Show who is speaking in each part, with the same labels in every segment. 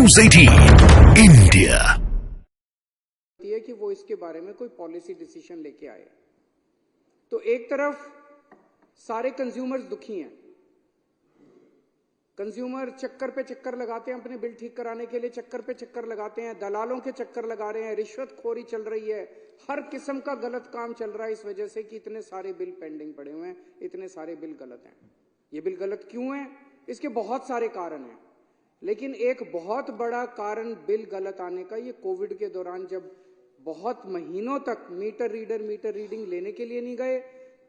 Speaker 1: News 18 India।
Speaker 2: है कि वो इसके बारे में कोई पॉलिसी डिसीजन लेके आए। तो एक तरफ सारे कंज्यूमर्स दुखी हैं, कंज्यूमर चक्कर पे चक्कर लगाते हैं, अपने बिल ठीक कराने के लिए चक्कर पे चक्कर लगाते हैं, दलालों के चक्कर लगा रहे हैं, रिश्वतखोरी चल रही है, हर किस्म का गलत काम चल रहा है इस वजह से कि इतने सारे बिल पेंडिंग पड़े हुए हैं, इतने सारे बिल गलत हैं। ये बिल गलत क्यों हैं? इसके बहुत सारे कारण हैं, लेकिन एक बहुत बड़ा कारण बिल गलत आने का, ये कोविड के दौरान जब बहुत महीनों तक मीटर रीडिंग लेने के लिए नहीं गए,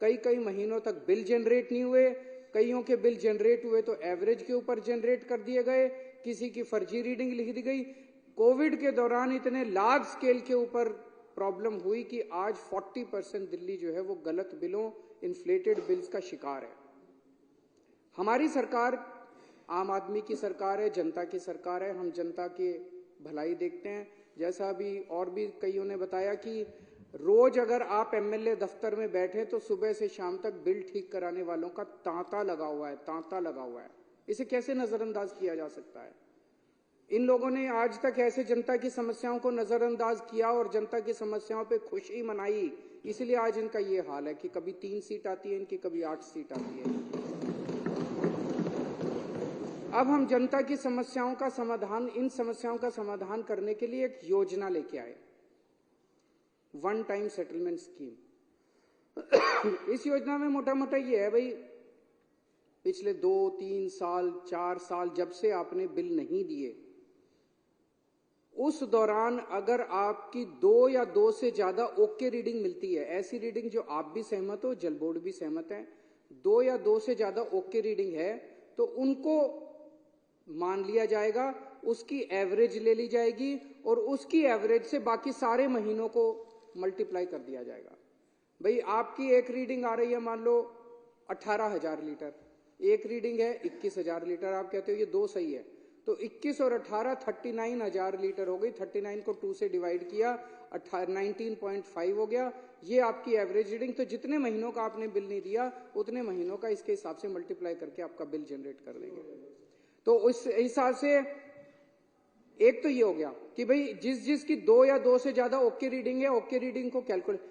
Speaker 2: कई महीनों तक बिल जनरेट नहीं हुए, कईयों के बिल जनरेट हुए तो एवरेज के ऊपर जनरेट कर दिए गए, किसी की फर्जी रीडिंग लिख दी गई। कोविड के दौरान इतने लार्ज स्केल के ऊपर प्रॉब्लम हुई कि आज 40% दिल्ली जो है वो गलत बिलों, इन्फ्लेटेड बिल्स का शिकार है। हमारी सरकार आम आदमी की सरकार है, जनता की सरकार है, हम जनता की भलाई देखते हैं। जैसा अभी और भी कईयों ने बताया कि रोज अगर आप एमएलए दफ्तर में बैठे तो सुबह से शाम तक बिल ठीक कराने वालों का तांता लगा हुआ है। इसे कैसे नजरअंदाज किया जा सकता है? इन लोगों ने आज तक ऐसे जनता की समस्याओं को नजरअंदाज किया और जनता की समस्याओं पे खुशी मनाई, इसलिए आज इनका ये हाल है कि कभी 3 सीट आती है इनकी, कभी 8 सीट आती है। अब हम जनता की समस्याओं का समाधान, इन समस्याओं का समाधान करने के लिए एक योजना लेके आए, वन टाइम सेटलमेंट स्कीम। इस योजना में मोटा मोटा ये है भाई, पिछले 2, 3 साल, 4 साल जब से आपने बिल नहीं दिए, उस दौरान अगर आपकी 2 या 2 से ज्यादा ओके रीडिंग मिलती है, ऐसी रीडिंग जो आप भी सहमत हो, जल बोर्ड भी सहमत है, 2 या 2 से ज्यादा ओके रीडिंग है तो उनको मान लिया जाएगा, उसकी एवरेज ले ली जाएगी और उसकी एवरेज से बाकी सारे महीनों को मल्टीप्लाई कर दिया जाएगा। भाई आपकी एक रीडिंग आ रही है मान लो 18,000 लीटर, एक रीडिंग है 21,000 लीटर, आप कहते हो ये 2 सही है, तो 21 और 18 39,000 लीटर हो गई। 39 को 2 से डिवाइड किया, 19.5 हो गया, ये आपकी एवरेज रीडिंग। तो जितने महीनों का आपने बिल नहीं दिया उतने महीनों का इसके हिसाब से मल्टीप्लाई करके आपका बिल जनरेट कर देंगे। तो उस हिसाब से एक तो ये हो गया कि भाई जिसकी 2 या 2 से ज्यादा ओके रीडिंग है, ओके रीडिंग को कैलकुलेट।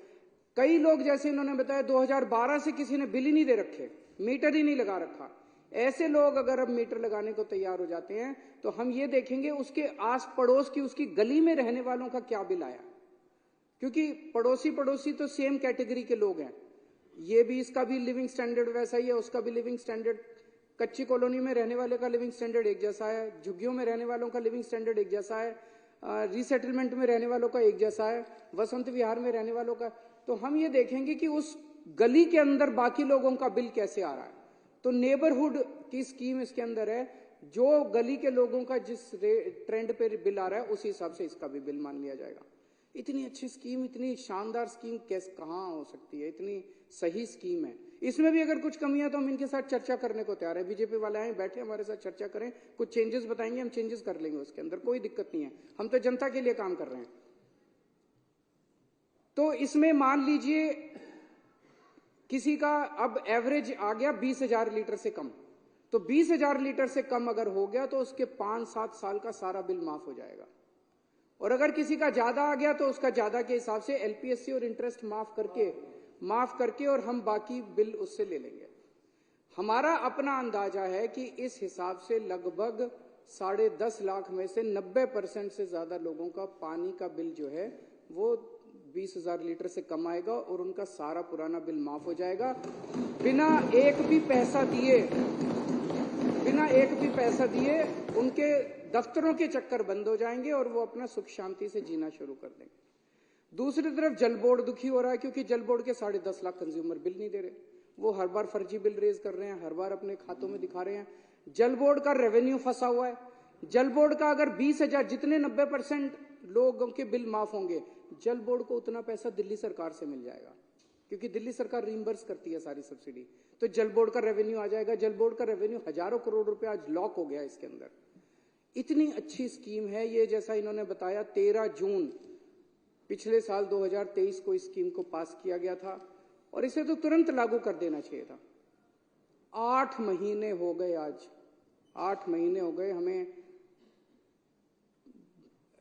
Speaker 2: कई लोग जैसे इन्होंने बताया 2012 से किसी ने बिल ही नहीं दे रखे, मीटर ही नहीं लगा रखा, ऐसे लोग अगर अब मीटर लगाने को तैयार हो जाते हैं तो हम ये देखेंगे उसके आस पड़ोस की, उसकी गली में रहने वालों का क्या बिल आया, क्योंकि पड़ोसी तो सेम कैटेगरी के लोग हैं। ये भी, इसका भी लिविंग स्टैंडर्ड वैसा ही है, उसका भी लिविंग स्टैंडर्ड, कच्ची कॉलोनी में रहने वाले का लिविंग स्टैंडर्ड एक जैसा है, झुग्गियों में रहने वालों का लिविंग स्टैंडर्ड एक जैसा है, रीसेटलमेंट में रहने वालों का एक जैसा है, वसंत विहार में रहने वालों का। तो हम ये देखेंगे कि उस गली के अंदर बाकी लोगों का बिल कैसे आ रहा है। तो नेबरहुड की स्कीम इसके अंदर है, जो गली के लोगों का जिस ट्रेंड पे बिल आ रहा है उसी हिसाब से इसका भी बिल मान लिया जाएगा। इतनी अच्छी स्कीम, इतनी शानदार स्कीम कैसे, कहां हो सकती है? इतनी सही स्कीम है। इसमें भी अगर कुछ कमियां तो हम इनके साथ चर्चा करने को तैयार है। बीजेपी वाले आए बैठे हमारे साथ चर्चा करें, कुछ चेंजेस बताएंगे, हम चेंजेस कर लेंगे उसके अंदर, कोई दिक्कत नहीं है। हम तो जनता के लिए काम कर रहे हैं। तो इसमें मान लीजिए किसी का अब एवरेज आ गया 20,000 लीटर से कम, तो 20,000 लीटर से कम अगर हो गया तो उसके 5-7 साल का सारा बिल माफ हो जाएगा। और अगर किसी का ज्यादा आ गया तो उसका ज्यादा के हिसाब से एलपीएससी और इंटरेस्ट माफ करके और हम बाकी बिल उससे ले लेंगे। हमारा अपना अंदाजा है कि इस हिसाब से लगभग 10.5 लाख में से 90% से ज्यादा लोगों का पानी का बिल जो है वो 20,000 लीटर से कम आएगा और उनका सारा पुराना बिल माफ हो जाएगा, बिना एक भी पैसा दिए उनके दफ्तरों के चक्कर बंद हो जाएंगे और वो अपना सुख शांति से जीना शुरू कर देंगे। दूसरी तरफ जल बोर्ड दुखी हो रहा है क्योंकि जल बोर्ड के 10.5 लाख कंज्यूमर बिल नहीं दे रहे, वो हर बार फर्जी बिल रेज कर रहे हैं, हर बार अपने खातों में दिखा रहे हैं। जल बोर्ड का रेवेन्यू फंसा हुआ है। जल बोर्ड का अगर 20,000, जितने 90% लोगों के बिल माफ होंगे, जल बोर्ड को उतना पैसा दिल्ली सरकार से मिल जाएगा, क्योंकि दिल्ली सरकार रीइंबर्स करती है सारी सब्सिडी, तो जल बोर्ड का रेवेन्यू आ जाएगा। जल बोर्ड का रेवेन्यू हजारों करोड़ रुपए आज लॉक हो गया इसके अंदर। इतनी अच्छी स्कीम है ये, जैसा इन्होंने बताया 13 जून पिछले साल 2023 को इस स्कीम को पास किया गया था और इसे तो तुरंत लागू कर देना चाहिए था। 8 महीने हो गए, आज 8 महीने हो गए हमें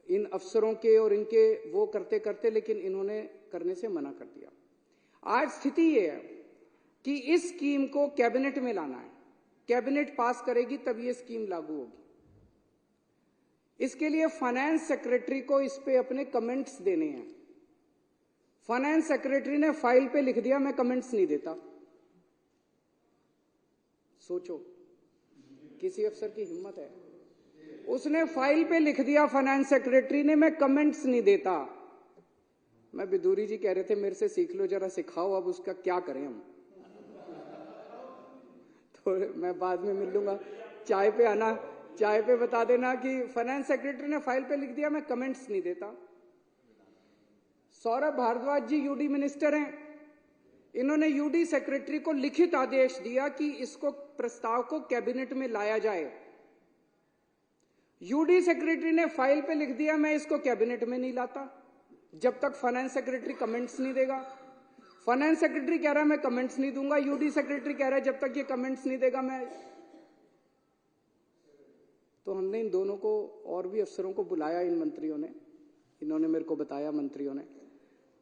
Speaker 2: इन अफसरों के और इनके वो करते करते, लेकिन इन्होंने करने से मना कर दिया। आज स्थिति ये है कि इस स्कीम को कैबिनेट में लाना है, कैबिनेट पास करेगी तब ये स्कीम लागू होगी। इसके लिए फाइनेंस सेक्रेटरी को इस पे अपने कमेंट्स देने हैं। फाइनेंस सेक्रेटरी ने फाइल पे लिख दिया मैं कमेंट्स नहीं देता। सोचो किसी अफसर की हिम्मत है, उसने फाइल पे लिख दिया फाइनेंस सेक्रेटरी ने मैं कमेंट्स नहीं देता। मैं बिदूरी जी कह रहे थे मेरे से सीख लो, जरा सिखाओ अब उसका क्या करें हम। तो मैं बाद में मिल लूंगा, चाय पे आना, चाय पे बता देना कि फाइनेंस सेक्रेटरी ने फाइल पे लिख दिया मैं कमेंट्स नहीं देता। सौरभ भारद्वाज जी यूडी मिनिस्टर हैं, इन्होंने यूडी सेक्रेटरी को लिखित आदेश दिया कि इसको प्रस्ताव को कैबिनेट में लाया जाए। यूडी सेक्रेटरी ने फाइल पे लिख दिया मैं इसको कैबिनेट में नहीं लाता जब तक फाइनेंस सेक्रेटरी कमेंट्स नहीं देगा। फाइनेंस सेक्रेटरी कह रहा है मैं कमेंट्स नहीं दूंगा, यूडी सेक्रेटरी कह रहा है जब तक ये कमेंट्स नहीं देगा मैं। तो हमने इन दोनों को और भी अफसरों को बुलाया, इन मंत्रियों ने, इन्होंने मेरे को बताया मंत्रियों ने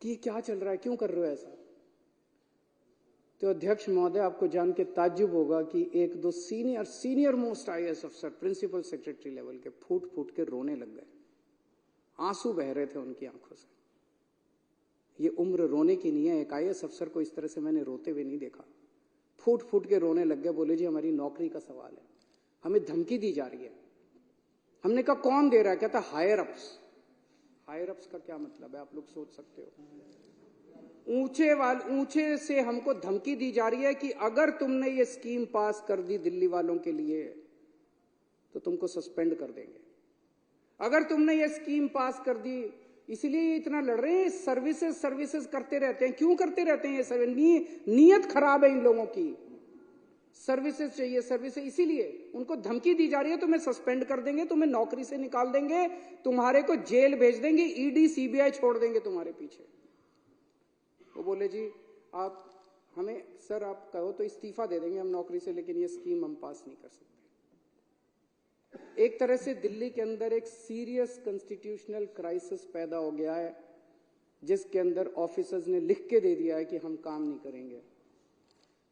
Speaker 2: कि क्या चल रहा है, क्यों कर रहे हो ऐसा। तो अध्यक्ष महोदय आपको जान के ताज्जुब होगा कि एक दो सीनियर मोस्ट आईएएस अफसर प्रिंसिपल सेक्रेटरी लेवल के फूट फूट के रोने लग गए, आंसू बह रहे थे उनकी आंखों से। ये उम्र रोने की नहीं है, एक आईएएस अफसर को इस तरह से मैंने रोते हुए नहीं देखा। फूट फूट के रोने लग गए, बोले जी हमारी नौकरी का सवाल है, हमें धमकी दी जा रही है। हमने कहा कौन दे रहा है? कहता हायर अप्स। हायर अप्स का क्या मतलब है आप लोग सोच सकते हो। ऊंचे से हमको धमकी दी जा रही है कि अगर तुमने ये स्कीम पास कर दी दिल्ली वालों के लिए तो तुमको सस्पेंड कर देंगे। अगर तुमने ये स्कीम पास कर दी, इसलिए ये इतना लड़ रहे हैं। सर्विसेज करते रहते हैं, क्यों करते रहते हैं ये? नीयत खराब है इन लोगों की। सर्विसेज चाहिए, सर्विसेज, इसीलिए उनको धमकी दी जा रही है तुम्हें सस्पेंड कर देंगे, तुम्हें नौकरी से निकाल देंगे, तुम्हारे को जेल भेज देंगे, ईडी सीबीआई छोड़ देंगे तुम्हारे पीछे। वो बोले जी आप हमें, सर आप कहो तो इस्तीफा दे देंगे हम नौकरी से, लेकिन ये स्कीम हम पास नहीं कर सकते। एक तरह से दिल्ली के अंदर एक सीरियस कॉन्स्टिट्यूशनल क्राइसिस पैदा हो गया है, जिसके अंदर ऑफिसर्स ने लिख के दे दिया है कि हम काम नहीं करेंगे।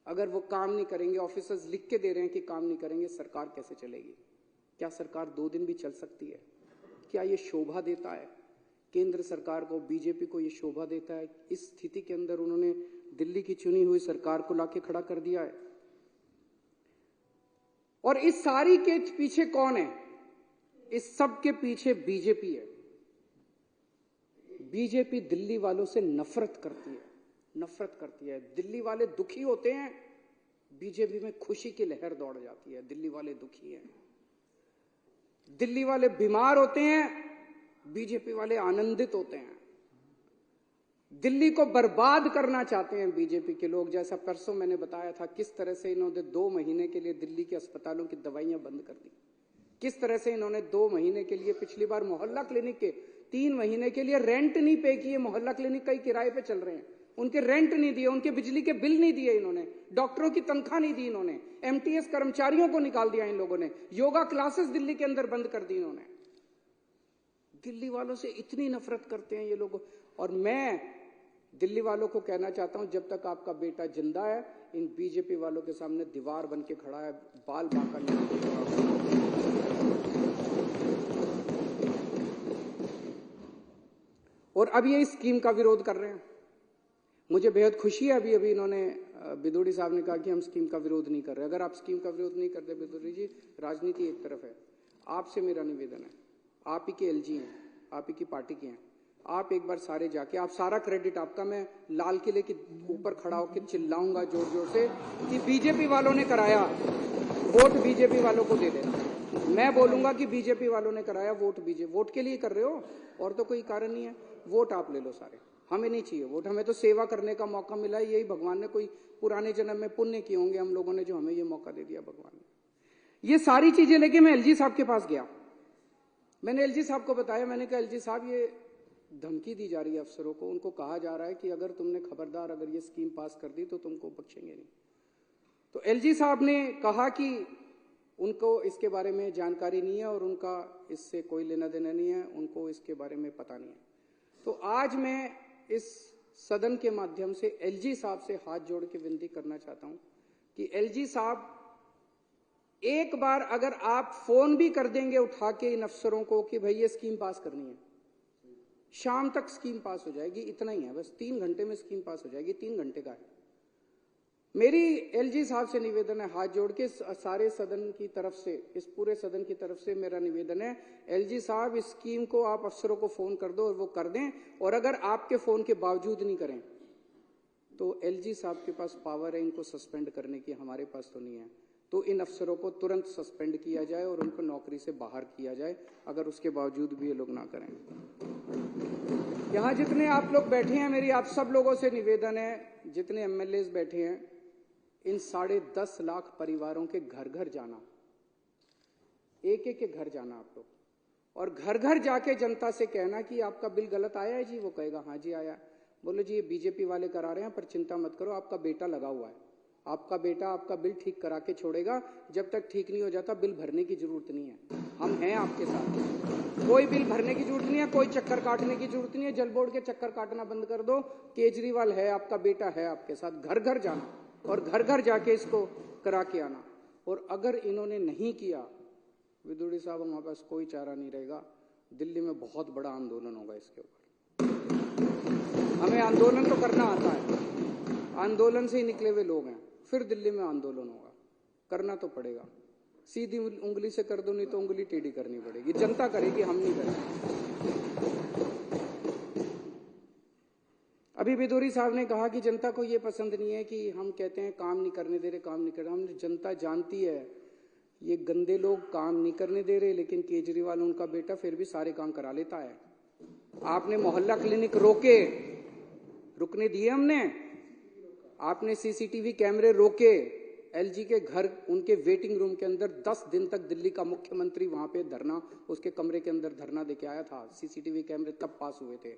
Speaker 2: अगर वो काम नहीं करेंगे, ऑफिसर्स लिख के दे रहे हैं कि काम नहीं करेंगे, सरकार कैसे चलेगी? क्या सरकार 2 दिन भी चल सकती है? क्या ये शोभा देता है केंद्र सरकार को, बीजेपी को? ये शोभा देता है? इस स्थिति के अंदर उन्होंने दिल्ली की चुनी हुई सरकार को लाके खड़ा कर दिया है। और इस सारी के पीछे कौन है? इस सब के पीछे बीजेपी है। बीजेपी दिल्ली वालों से नफरत करती है, दिल्ली वाले दुखी होते हैं, बीजेपी में खुशी की लहर दौड़ जाती है। दिल्ली वाले दुखी हैं, दिल्ली वाले बीमार होते हैं, बीजेपी वाले आनंदित होते हैं। दिल्ली को बर्बाद करना चाहते हैं बीजेपी के लोग। जैसा परसों मैंने बताया था किस तरह से इन्होंने 2 महीने के लिए दिल्ली के अस्पतालों की दवाइयां बंद कर दी, किस तरह से इन्होंने 2 महीने के लिए, पिछली बार मोहल्ला क्लिनिक के 3 महीने के लिए रेंट नहीं पे किए। मोहल्ला क्लिनिक कई किराए पे चल रहे हैं, उनके रेंट नहीं दिए, उनके बिजली के बिल नहीं दिए इन्होंने, डॉक्टरों की तनख्वाह नहीं दी इन्होंने, एमटीएस कर्मचारियों को निकाल दिया इन लोगों ने, योगा क्लासेस दिल्ली के अंदर बंद कर दी इन्होंने। दिल्ली वालों से इतनी नफरत करते हैं ये लोग। और मैं दिल्ली वालों को कहना चाहता हूं, जब तक आपका बेटा जिंदा है, इन बीजेपी वालों के सामने दीवार बन के खड़ा है, बाल बांका नहीं। और अब ये इस स्कीम का विरोध कर रहे हैं। मुझे बेहद खुशी है, अभी इन्होंने बिदूड़ी साहब ने कहा कि हम स्कीम का विरोध नहीं कर रहे। अगर आप स्कीम का विरोध नहीं करते बिदूड़ी जी, राजनीति एक तरफ है, आपसे मेरा निवेदन है, आप ही के एलजी हैं, आप ही की पार्टी के हैं, आप एक बार सारे जाके, आप सारा क्रेडिट आपका, मैं लाल किले के ऊपर खड़ा होकर चिल्लाऊंगा जोर जोर से कि बीजेपी वालों ने कराया, वोट बीजेपी वालों को दे देना। मैं बोलूंगा कि बीजेपी वालों ने कराया, वोट के लिए कर रहे हो, और तो कोई कारण नहीं है। वोट आप ले लो सारे, हमें नहीं चाहिए वोट, हमें तो सेवा करने का मौका मिला है। यही भगवान ने कोई पुराने जन्म में पुण्य किए होंगे हम लोगों ने, जो हमें ये मौका दे दिया भगवान ने। ये सारी चीजें लेके मैं एलजी साहब के पास गया। मैंने एलजी साहब को बताया, मैंने कहा एलजी साहब ये धमकी दी जा रही है अफसरों को, उनको कहा जा रहा है कि अगर तुमने खबरदार अगर ये स्कीम पास कर दी तो तुमको बख्शेंगे नहीं। तो एलजी साहब ने कहा कि उनको इसके बारे में जानकारी नहीं है और उनका इससे कोई लेना देना नहीं है, उनको इसके बारे में पता नहीं है। तो आज मैं इस सदन के माध्यम से एलजी साहब से हाथ जोड़ के विनती करना चाहता हूं कि एलजी साहब, एक बार अगर आप फोन भी कर देंगे उठा के इन अफसरों को कि भाई ये स्कीम पास करनी है, शाम तक स्कीम पास हो जाएगी, इतना ही है बस, 3 घंटे में स्कीम पास हो जाएगी, 3 घंटे का है। मेरी एलजी साहब से निवेदन है, हाथ जोड़ के सारे सदन की तरफ से, इस पूरे सदन की तरफ से मेरा निवेदन है, एलजी साहब इस स्कीम को आप अफसरों को फोन कर दो और वो कर दें, और अगर आपके फोन के बावजूद नहीं करें तो एलजी साहब के पास पावर है इनको सस्पेंड करने की, हमारे पास तो नहीं है। तो इन अफसरों को तुरंत सस्पेंड किया जाए और उनको नौकरी से बाहर किया जाए, अगर उसके बावजूद भी ये लोग ना करें। यहां जितने आप लोग बैठे हैं, मेरी आप सब लोगों से निवेदन है, जितने एमएलए बैठे हैं, इन 10.5 लाख परिवारों के घर घर जाना, एक एक के घर जाना आप लोग, और घर घर जाके जनता से कहना कि आपका बिल गलत आया है जी, वो कहेगा हाँ जी आया। बोलो जी ये बीजेपी वाले करा रहे हैं, पर चिंता मत करो, आपका बेटा लगा हुआ है, आपका बेटा आपका बिल ठीक करा के छोड़ेगा, जब तक ठीक नहीं हो जाता बिल भरने की जरूरत नहीं है, हम हैं आपके साथ, कोई बिल भरने की जरूरत नहीं है, कोई चक्कर काटने की जरूरत नहीं है, जल बोर्ड के चक्कर काटना बंद कर दो, केजरीवाल है, आपका बेटा है आपके साथ, घर घर जाना और घर घर जाके इसको करा के आना। और अगर इन्होंने नहीं किया, विदुड़ी साहब, हमारे पास कोई चारा नहीं रहेगा, दिल्ली में बहुत बड़ा आंदोलन होगा इसके ऊपर। हमें आंदोलन तो करना आता है, आंदोलन से ही निकले हुए लोग हैं, फिर दिल्ली में आंदोलन होगा, करना तो पड़ेगा, सीधी उंगली से कर दो, नहीं तो उंगली टेढ़ी करनी पड़ेगी, जनता करेगी, हम नहीं करेंगे। अभी विदुरी साहब ने कहा कि जनता को ये पसंद नहीं है कि हम कहते हैं काम नहीं करने दे रहे, काम नहीं कर रहे। हम जनता जानती है ये गंदे लोग काम नहीं करने दे रहे, लेकिन केजरीवाल उनका बेटा फिर भी सारे काम करा लेता है। आपने मोहल्ला क्लिनिक रोके, रुकने दिए हमने, आपने सीसीटीवी कैमरे रोके, एलजी के घर, उनके वेटिंग रूम के अंदर 10 दिन तक दिल्ली का मुख्यमंत्री वहां पे धरना, उसके कमरे के अंदर धरना देके आया था, सीसीटीवी कैमरे तब पास हुए थे।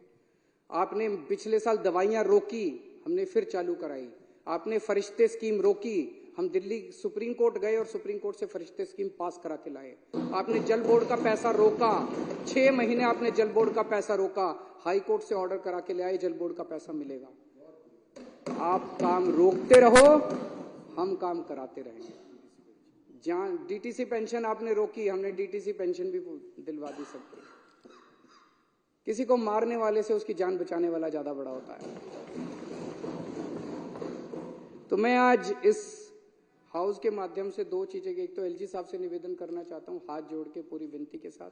Speaker 2: आपने पिछले साल दवाइयां रोकी, हमने फिर चालू कराई। आपने फरिश्ते स्कीम रोकी, हम दिल्ली सुप्रीम कोर्ट गए और सुप्रीम कोर्ट से फरिश्ते स्कीम पास करा के लाए। आपने जल बोर्ड का पैसा रोका, 6 महीने आपने जल बोर्ड का पैसा रोका, हाई कोर्ट से ऑर्डर करा के ले आए, जल बोर्ड का पैसा मिलेगा। आप काम रोकते रहो, हम काम कराते रहेंगे। जहां डीटीसी पेंशन आपने रोकी, हमने डीटीसी पेंशन भी दिलवा दी सबको। किसी को मारने वाले से उसकी जान बचाने वाला ज्यादा बड़ा होता है। तो मैं आज इस हाउस के माध्यम से 2 चीजें, एक तो एलजी साहब से निवेदन करना चाहता हूं हाथ जोड़ के पूरी विनती के साथ,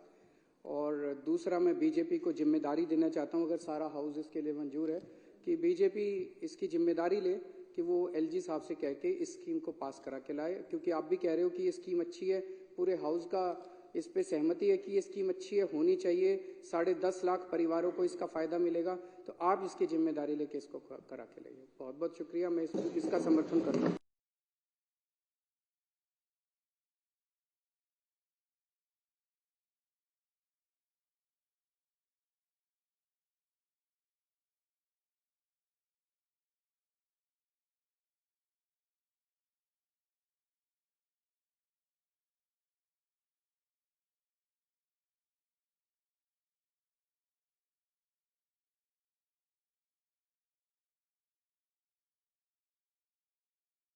Speaker 2: और दूसरा मैं बीजेपी को जिम्मेदारी देना चाहता हूं, अगर सारा हाउस इसके लिए मंजूर है, कि बीजेपी इसकी जिम्मेदारी ले कि वो एलजी साहब से कह के इस स्कीम को पास करा के लाए, क्योंकि आप भी कह रहे हो कि ये स्कीम अच्छी है, पूरे हाउस का इस पे सहमति है कि ये स्कीम अच्छी है, होनी चाहिए, 10.5 लाख परिवारों को इसका फायदा मिलेगा, तो आप इसकी जिम्मेदारी लेके इसको करा के लाइए। बहुत बहुत शुक्रिया, मैं इसका समर्थन करता हूँ।